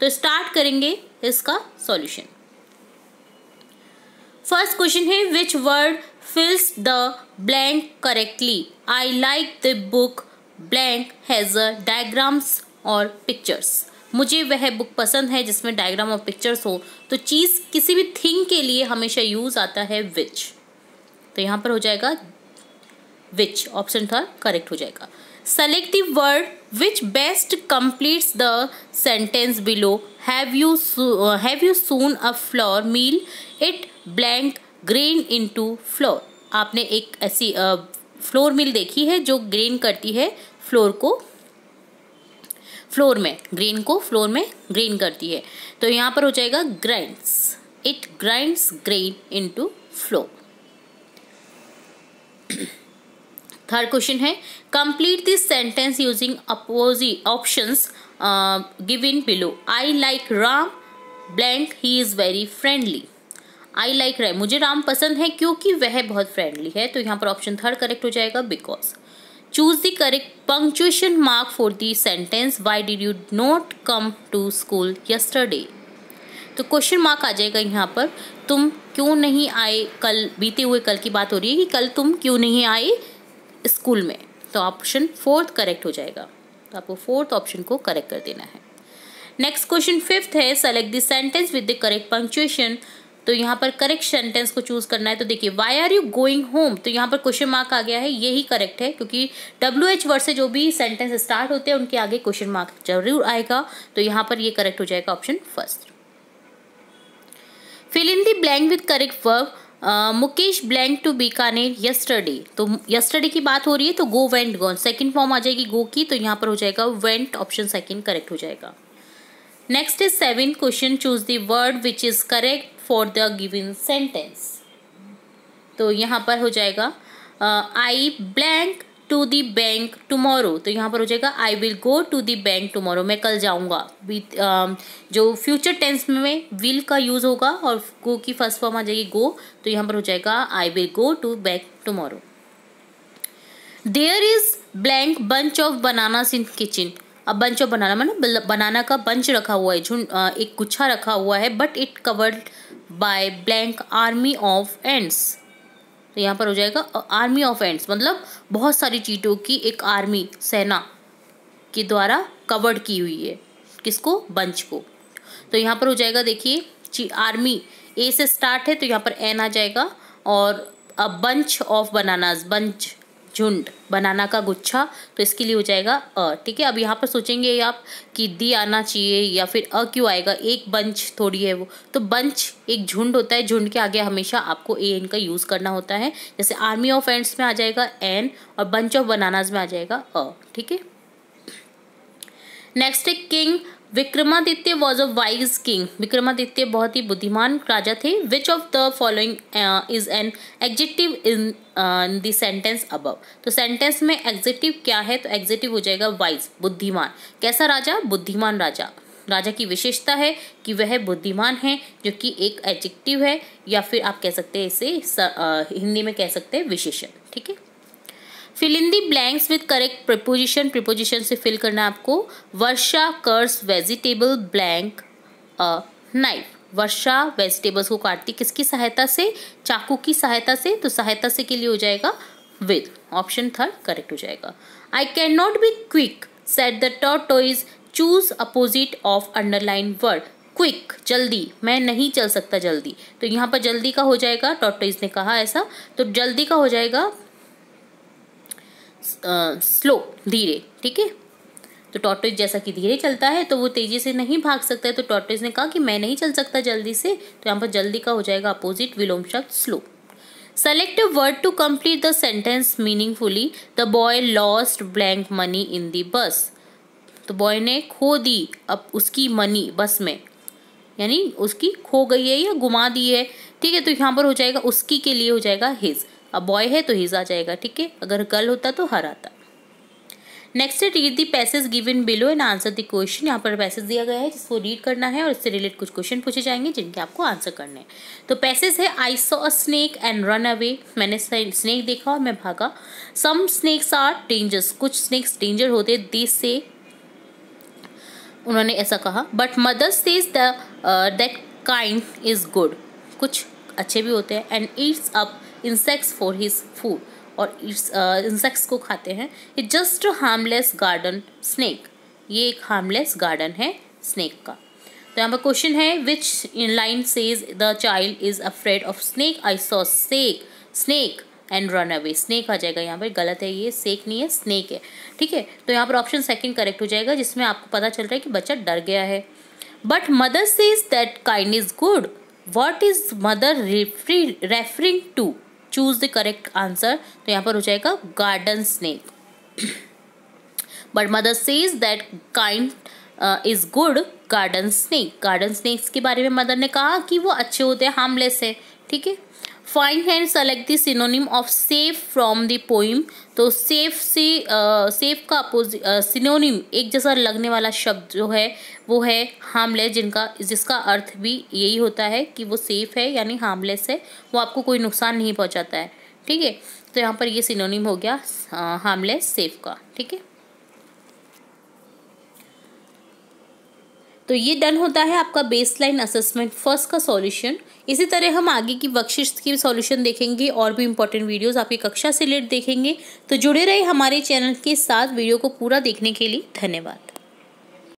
तो स्टार्ट करेंगे इसका सॉल्यूशन। फर्स्ट क्वेश्चन है which word फिल्स the blank correctly. I like the book blank has a diagrams और pictures. मुझे वह बुक पसंद है जिसमें डायग्राम और पिक्चर्स हो। तो चीज़ किसी भी थिंग के लिए हमेशा यूज आता है विच, तो यहाँ पर हो जाएगा विच, ऑप्शन थर्ड करेक्ट हो जाएगा। Select the word which best completes the sentence below. Have you soon a flour mill it blank grain into flour. आपने एक ऐसी फ्लोर मिल देखी है जो ग्रेन करती है फ्लोर को, फ्लोर में ग्रेन को फ्लोर में ग्रेन करती है। तो यहाँ पर हो जाएगा grinds, it grinds grain into flour. Third question है complete this sentence using opposite options given below. I like Ram blank he is very friendly. I like Ram, मुझे राम पसंद है क्योंकि वह बहुत फ्रेंडली है। तो यहाँ पर ऑप्शन थर्ड करेक्ट हो जाएगा because. Choose the correct punctuation mark for the sentence why did you not come to school yesterday. तो क्वेश्चन मार्क आ जाएगा यहाँ पर, तुम क्यों नहीं आए कल, बीते हुए कल की बात हो रही है कि कल तुम क्यों नहीं आए स्कूल में। तो ऑप्शन फोर्थ करेक्ट हो जाएगा, तो आपको फोर्थ ऑप्शन को करेक्ट कर देना है। नेक्स्ट क्वेश्चन फिफ्थ है select the sentence with the correct punctuation. तो यहाँ पर करेक्ट सेंटेंस को चूज करना है। तो देखिए why are you going home, तो यहाँ पर क्वेश्चन मार्क आ गया है, यही करेक्ट है क्योंकि WH वर्ड से जो भी सेंटेंस स्टार्ट होते हैं उनके आगे क्वेश्चन मार्क जरूर आएगा। तो यहाँ पर ये करेक्ट हो जाएगा option first. Fill in the blank with correct verb. Mukesh blank to Bikaner yesterday. तो यस्टरडे की बात हो रही है तो go went gone, second form आ जाएगी गो की, तो यहाँ पर हो जाएगा वेंट, ऑप्शन सेकंड करेक्ट हो जाएगा। Next is seventh question, choose the word which is correct for the given sentence. तो यहाँ पर हो जाएगा I blank to the bank tomorrow. तो यहाँ पर हो जाएगा I will go to the bank tomorrow, मैं कल जाऊँगा। जो फ्यूचर टेंस में विल का यूज होगा और गो की फर्स्ट फॉर्म आ जाएगी गो, तो यहाँ पर हो जाएगा I will go to bank tomorrow. There is blank bunch of bananas in kitchen. अब बंच ऑफ बनाना माने बनाना का बंच रखा हुआ है, झुंड, एक गुच्छा रखा हुआ है, but it covered by blank army of ends. तो यहाँ पर हो जाएगा आर्मी ऑफ एंड्स, मतलब बहुत सारी चींटों की एक आर्मी, सेना के द्वारा कवर्ड की हुई है, किसको, बंच को। तो यहाँ पर हो जाएगा देखिए आर्मी ए से स्टार्ट है तो यहाँ पर एन आ जाएगा, और a bunch of bananas, bunch झुंड, बनाना का गुच्छा, तो इसके लिए हो जाएगा अ। ठीक है, अब यहाँ पर सोचेंगे आप कि दी आना चाहिए या फिर अ क्यों आएगा, एक बंच थोड़ी है वो, तो बंच एक झुंड होता है, झुंड के आगे हमेशा आपको ए एन का यूज करना होता है। जैसे आर्मी ऑफ एंड्स में आ जाएगा एन और बंच ऑफ बनानास में आ जाएगा अ। ठीक है, नेक्स्ट है king Vikramaditya was a wise king. Vikramaditya बहुत ही बुद्धिमान राजा थे। Which of the following is an adjective in the sentence above. तो सेंटेंस में एडजेक्टिव क्या है, तो एडजेक्टिव हो जाएगा वाइज, बुद्धिमान। कैसा राजा, बुद्धिमान राजा। राजा की विशेषता है कि वह बुद्धिमान है, जो कि एक एडजेक्टिव है, या फिर आप कह सकते हैं इसे हिंदी में कह सकते हैं विशेषण। ठीक है, fill in the blanks with correct preposition. Preposition से फिल करना है आपको। Varsha cuts vegetable blank a knife. Varsha vegetables को काटती किसकी सहायता से, चाकू की सहायता से, तो सहायता से के लिए हो जाएगा विद, ऑप्शन थर्ड करेक्ट हो जाएगा। I can not be quick said the tortoise. Choose opposite of underline word. Quick, जल्दी, मैं नहीं चल सकता जल्दी, तो यहाँ पर जल्दी का हो जाएगा, टॉर्टोइज ने कहा ऐसा, तो जल्दी का हो जाएगा स्लो, धीरे। ठीक है, तो टॉर्टोइज जैसा कि धीरे चलता है तो वो तेजी से नहीं भाग सकता है, तो टॉर्टोइज ने कहा कि मैं नहीं चल सकता जल्दी से, तो यहाँ पर जल्दी का हो जाएगा अपोजिट विलोम शब्द slow. Select a word to complete the sentence meaningfully. The boy lost blank money in the bus. तो बॉय ने खो दी अब उसकी मनी बस में, यानी उसकी खो गई है या गुमा दी है। ठीक है, तो यहाँ पर हो जाएगा उसकी के लिए हो जाएगा हिज। अब बॉय है तो हिज आ जाएगा। ठीक है, अगर गर्ल होता तो हर आता। नेक्स्ट है read the passage given below and answer the question. यहाँ पर पैसेज दिया गया है जिसको रीड करना है और इससे रिलेटेड कुछ क्वेश्चन पूछे जाएंगे जिनके आपको आंसर करने हैं। तो पैसेज है I saw a snake and run away. मैंने स्नेक देखा और मैं भागा। सम स्नेक्स आर डेंजरस। कुछ स्नेक्स डेंजर होते। दिस से उन्होंने ऐसा कहा। But mother says that kind is good, कुछ अच्छे भी होते हैं। And Yeats up insects for his food, और इंसेक्ट्स को खाते हैं। It just harmless garden snake, ये एक हार्मलेस गार्डन है स्नेक का। तो यहाँ पर क्वेश्चन है which in line says the child is afraid of snake, I saw snake and run away. Snake आ जाएगा यहाँ पर, गलत है ये, सेक नहीं है स्नेक है, ठीक है। तो यहाँ पर ऑप्शन सेकंड करेक्ट हो जाएगा, जिसमें आपको पता चल रहा है कि बच्चा डर गया है। But mother says that kind is good, what is mother referring to, choose the correct answer. तो यहाँ पर हो जाएगा garden snake. But mother says that kind is good garden snake, garden snakes के बारे में मदर ने कहा कि वो अच्छे होते हैं, हार्मलेस है, ठीक है। Find and select the synonym of safe from the poem. तो सेफ से सेफ का अपोजिट सिनोनिम, एक जैसा लगने वाला शब्द जो है वो है हार्मलेस, जिसका अर्थ भी यही होता है कि वो सेफ है यानी हार्मलेस है, वो आपको कोई नुकसान नहीं पहुंचाता है, ठीक है। तो यहाँ पर ये सिनोनिम हो गया हार्मलेस सेफ का, ठीक है। तो ये डन होता है आपका बेसलाइन असेसमेंट फर्स्ट का सॉल्यूशन। इसी तरह हम आगे की वर्कशीट्स की सॉल्यूशन देखेंगे और भी इंपॉर्टेंट वीडियोस आपकी कक्षा से रिलेटेड देखेंगे। तो जुड़े रहे हमारे चैनल के साथ, वीडियो को पूरा देखने के लिए धन्यवाद।